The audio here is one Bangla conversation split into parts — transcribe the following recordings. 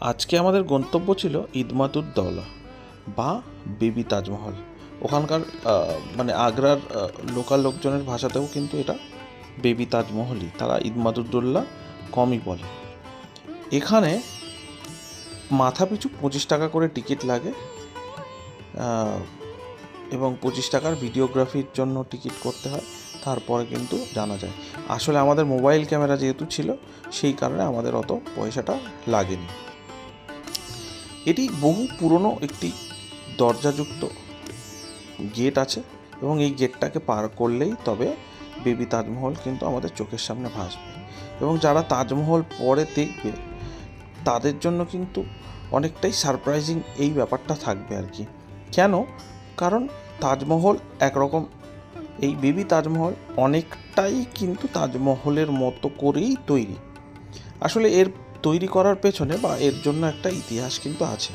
আজকে আমাদের গন্তব্য ছিল ইদমাতুদ্দৌলা বা বেবি তাজমহল। ওখানকার মানে আগ্রার লোকাল লোকজনের ভাষাতেও কিন্তু এটা বেবি তাজমহলই, তারা ইদমাতুদ্দৌলা কমই বলে। এখানে মাথাপিছু 25 টাকা করে টিকিট লাগে এবং 25 টাকার ভিডিওগ্রাফির জন্য টিকিট করতে হয়, তারপরে কিন্তু জানা যায়। আসলে আমাদের মোবাইল ক্যামেরা যেহেতু ছিল সেই কারণে আমাদের অত পয়সাটা লাগেনি। এটি বহু পুরনো একটি দরজাযুক্ত গেট আছে এবং এই গেটটাকে পার করলেই তবে বেবি তাজমহল কিন্তু আমাদের চোখের সামনে ভাসবে। এবং যারা তাজমহল পরে দেখবে তাদের জন্য কিন্তু অনেকটাই সারপ্রাইজিং এই ব্যাপারটা থাকবে আর কি। কেন? কারণ তাজমহল একরকম, এই বেবি তাজমহল অনেকটাই কিন্তু তাজমহলের মতো করেই তৈরি। আসলে এর তৈরি করার পেছনে বা এর জন্য একটা ইতিহাস কিন্তু আছে।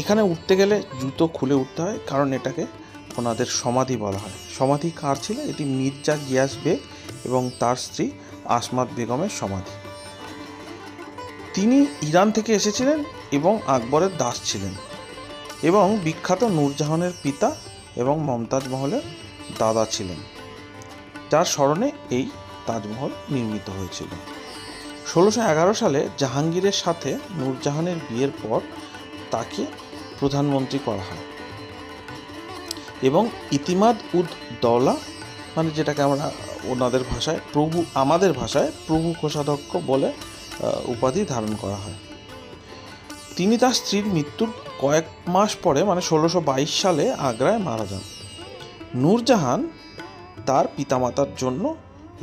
এখানে উঠতে গেলে জুতো খুলে উঠতে হয়, কারণ এটাকে ওনাদের সমাধি বলা হয়। সমাধি কার ছিল? এটি মির্জা গিয়াস বেগ এবং তার স্ত্রী আসমাত বেগমের সমাধি। তিনি ইরান থেকে এসেছিলেন এবং আকবরের দাস ছিলেন এবং বিখ্যাত নূরজাহানের পিতা এবং মমতাজ মহলের দাদা ছিলেন, যার স্মরণে এই তাজমহল নির্মিত হয়েছিল। 1611 সালে জাহাঙ্গীরের সাথে নূরজাহানের বিয়ের পর তাকে প্রধানমন্ত্রী করা হয় এবং ইতিমাদ উদ দৌলা, মানে যেটাকে আমরা ওনাদের ভাষায় প্রভু, আমাদের ভাষায় প্রভু কোষাধ্যক্ষ বলে উপাধি ধারণ করা হয়। তিনি তার স্ত্রীর মৃত্যুর কয়েক মাস পরে মানে 1622 সালে আগ্রায় মারা যান। নূরজাহান তার পিতামাতার জন্য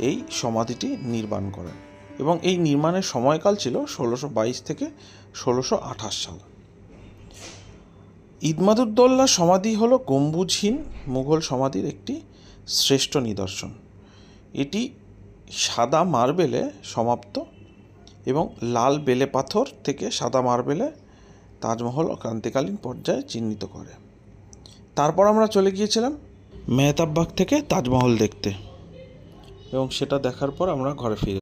এই সমাধিটি নির্মাণ করেন এবং এই নির্মাণের সময়কাল ছিল 1622 থেকে 1628 সাল। ইদমাতুদ্দৌলা সমাধি হল গম্বুজহীন মুঘল সমাধির একটি শ্রেষ্ঠ নিদর্শন। এটি সাদা মার্বেলে সমাপ্ত এবং লাল বেলে পাথর থেকে সাদা মার্বেলে তাজমহল ক্রান্তিকালীন পর্যায়ে চিহ্নিত করে। তারপর আমরা চলে গিয়েছিলাম মেহতাববাগ থেকে তাজমহল দেখতে এবং সেটা দেখার পর আমরা ঘরে ফিরে